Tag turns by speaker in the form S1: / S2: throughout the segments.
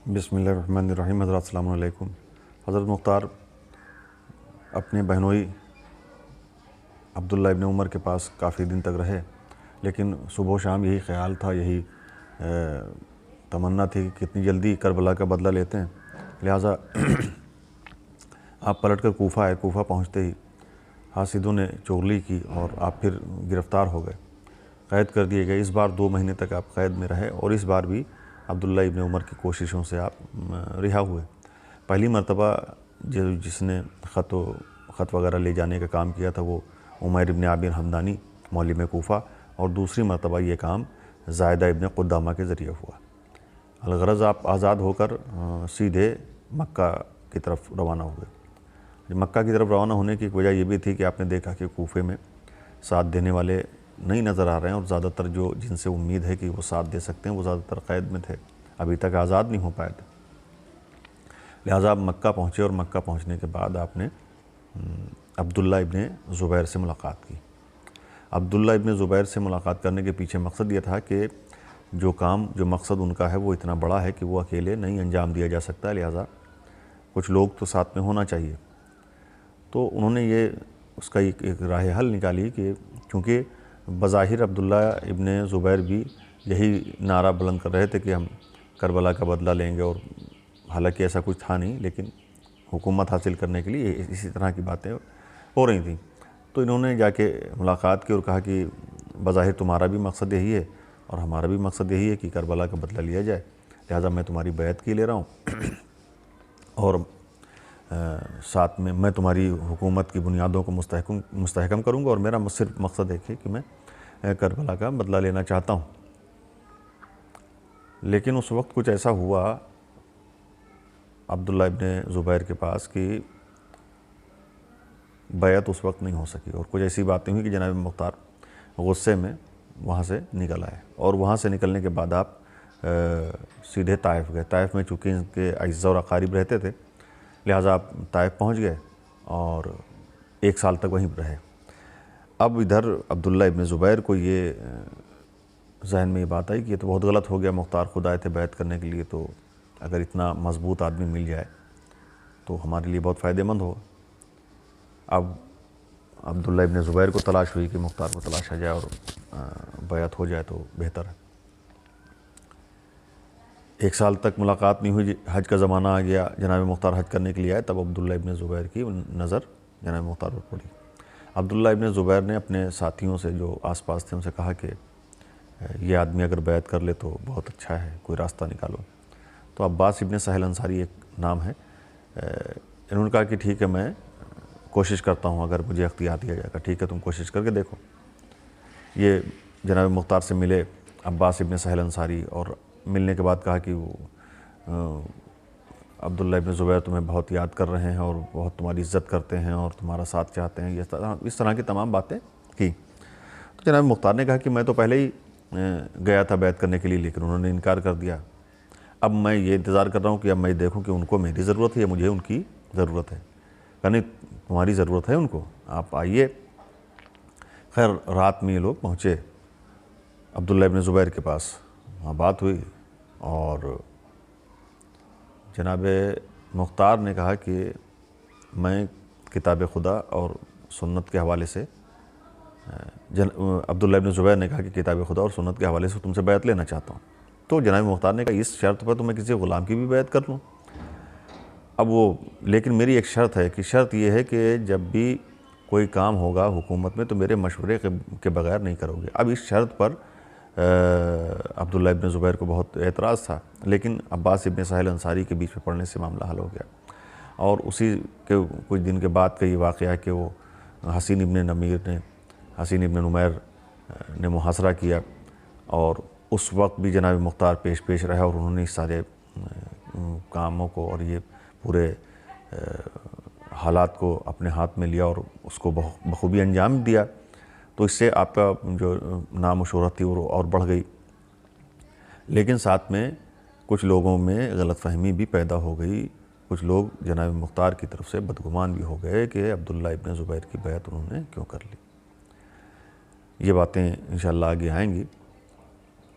S1: بسم اللہ الرحمن الرحیم۔ حضرات السلام علیکم۔ حضرت مختار اپنے بہنوئی عبداللہ ابن عمر کے پاس کافی دن تک رہے، لیکن صبح و شام یہی خیال تھا، یہی تمنا تھی کہ کتنی جلدی کربلا کا بدلہ لیتے ہیں۔ لہٰذا آپ پلٹ کر کوفہ آئے۔ کوفہ پہنچتے ہی حاسدوں نے چغلی کی اور آپ پھر گرفتار ہو گئے، قید کر دیے گئے۔ اس بار 2 مہینے تک آپ قید میں رہے اور اس بار بھی عبداللہ ابن عمر کی کوششوں سے آپ رہا ہوئے۔ پہلی مرتبہ جس نے خط وغیرہ لے جانے کا کام کیا تھا وہ عمیر ابن عامر حمدانی معلم کوفہ، اور دوسری مرتبہ یہ کام زائدہ ابن قدامہ کے ذریعے ہوا۔ الغرض آپ آزاد ہو کر سیدھے مکہ کی طرف روانہ ہوئے۔ مکہ کی طرف روانہ ہونے کی وجہ یہ بھی تھی کہ آپ نے دیکھا کہ کوفے میں ساتھ دینے والے نہیں نظر آ رہے ہیں، اور زیادہ تر جن سے امید ہے کہ وہ ساتھ دے سکتے ہیں وہ زیادہ تر قید میں تھے، ابھی تک آزاد نہیں ہو پائے تھے۔ لہٰذا آپ مکہ پہنچے، اور مکہ پہنچنے کے بعد آپ نے عبداللہ ابن زبیر سے ملاقات کی۔ عبداللہ ابن زبیر سے ملاقات کرنے کے پیچھے مقصد یہ تھا کہ جو مقصد ان کا ہے وہ اتنا بڑا ہے کہ وہ اکیلے نہیں انجام دیا جا سکتا، لہٰذا کچھ لوگ تو ساتھ میں ہونا چاہیے۔ تو انہوں نے اس کا ایک راہ حل نکالی کہ چونکہ بظاہر عبداللہ ابن زبیر بھی یہی نعرہ بلند کر رہے تھے کہ ہم کربلا کا بدلہ لیں گے، اور حالانکہ ایسا کچھ تھا نہیں، لیکن حکومت حاصل کرنے کے لیے اسی طرح کی باتیں ہو رہی تھیں۔ تو انہوں نے جا کے ملاقات کی اور کہا کہ بظاہر تمہارا بھی مقصد یہی ہے اور ہمارا بھی مقصد یہی ہے کہ کربلا کا بدلہ لیا جائے، لہٰذا میں تمہاری بیعت کی لے رہا ہوں، اور ساتھ میں تمہاری حکومت کی بنیادوں کو مستحکم کروں گا، اور میرا صرف مقصد ہے کہ میں کربلا کا بدلہ لینا چاہتا ہوں۔ لیکن اس وقت کچھ ایسا ہوا عبداللہ ابن زبیر کے پاس کہ بیعت اس وقت نہیں ہو سکی، اور کچھ ایسی باتیں ہوئی کہ جناب مختار غصے میں وہاں سے نکل آئے، اور وہاں سے نکلنے کے بعد آپ سیدھے طائف گئے۔ طائف میں چونکہ ان کے اعزاء اور اقارب رہتے تھے، لہٰذا آپ طائف پہنچ گئے اور 1 سال تک وہیں رہے۔ اب ادھر عبداللہ ابن زبیر کو یہ ذہن میں یہ بات آئی کہ یہ تو بہت غلط ہو گیا، مختار خود آئے تھے بیعت کرنے کے لیے، تو اگر اتنا مضبوط آدمی مل جائے تو ہمارے لیے بہت فائدہ مند ہوگا۔ اب عبداللہ ابن زبیر کو تلاش ہوئی کہ مختار کو تلاشا جائے اور بیعت ہو جائے تو بہتر ہے۔ 1 سال تک ملاقات نہیں ہوئی، حج کا زمانہ آ گیا، جناب مختار حج کرنے کے لیے آئے، تب عبداللہ ابن زبیر کی نظر جناب مختار پر پڑی۔ عبداللہ ابن زبیر نے اپنے ساتھیوں سے جو آس پاس تھے ان سے کہا کہ یہ آدمی اگر بیعت کر لے تو بہت اچھا ہے، کوئی راستہ نکالو۔ تو عباس ابن سہل انصاری ایک نام ہے، انہوں نے کہا کہ ٹھیک ہے، میں کوشش کرتا ہوں، اگر مجھے اختیار دیا جائے گا، ٹھیک ہے تم کوشش کر کے دیکھو۔ یہ جناب مختار سے ملے عباس ابن سہل انصاری، اور ملنے کے بعد کہا کہ وہ عبداللہ ابن زبیر تمہیں بہت یاد کر رہے ہیں اور بہت تمہاری عزت کرتے ہیں اور تمہارا ساتھ چاہتے ہیں، اس طرح کی تمام باتیں کی۔ تو جناب مختار نے کہا کہ میں تو پہلے ہی گیا تھا بیعت کرنے کے لیے، لیکن انہوں نے انکار کر دیا۔ اب میں یہ انتظار کر رہا ہوں کہ اب میں دیکھوں کہ ان کو میری ضرورت ہے یا مجھے ان کی ضرورت ہے، یعنی تمہاری ضرورت ہے ان کو، آپ آئیے۔ خیر رات میں یہ لوگ پہنچے عبداللہ ابن زبیر کے پاس، وہاں بات ہوئی، اور جناب مختار نے کہا کہ میں کتاب خدا اور سنت کے حوالے سے عبداللہ ابن زبیر نے کہا کہ کتاب خدا اور سنت کے حوالے سے تم سے بیعت لینا چاہتا ہوں۔ تو جناب مختار نے کہا اس شرط پر تو میں کسی غلام کی بھی بیعت کر لوں۔ اب لیکن میری ایک شرط ہے، کہ شرط یہ ہے کہ جب بھی کوئی کام ہوگا حکومت میں تو میرے مشورے کے بغیر نہیں کرو گے۔ اب اس شرط پر عبداللہ ابن زبیر کو بہت اعتراض تھا، لیکن عباس ابن سہل انصاری کے بیچ میں پڑھنے سے معاملہ حل ہو گیا، اور اسی کے کچھ دن کے بعد کا یہ واقعہ ہے کہ وہ حسین ابن نمیر نے محاصرہ کیا، اور اس وقت بھی جناب مختار پیش رہا، اور انہوں نے اس سارے کاموں کو اور یہ پورے حالات کو اپنے ہاتھ میں لیا اور اس کو بخوبی انجام دیا۔ تو اس سے آپ کا جو نام و شہرت تھی وہ اور بڑھ گئی، لیکن ساتھ میں کچھ لوگوں میں غلط فہمی بھی پیدا ہو گئی، کچھ لوگ جناب مختار کی طرف سے بدگمان بھی ہو گئے کہ عبداللہ ابن زبیر کی بیعت انہوں نے کیوں کر لی۔ یہ باتیں انشاءاللہ آگے آئیں گی۔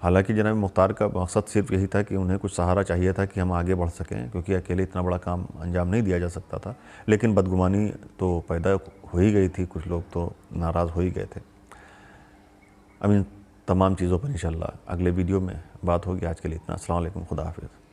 S1: حالانکہ جناب مختار کا مقصد صرف یہی تھا کہ انہیں کچھ سہارا چاہیے تھا کہ ہم آگے بڑھ سکیں، کیونکہ اکیلے اتنا بڑا کام انجام نہیں دیا جا سکتا تھا، لیکن بدگمانی تو پیدا ہو ہی گئی تھی، کچھ لوگ تو ناراض ہو ہی گئے تھے۔ اب ان تمام چیزوں پر انشاءاللہ اگلے ویڈیو میں بات ہوگی۔ آج کے لیے اتنا، السلام علیکم، خدا حافظ۔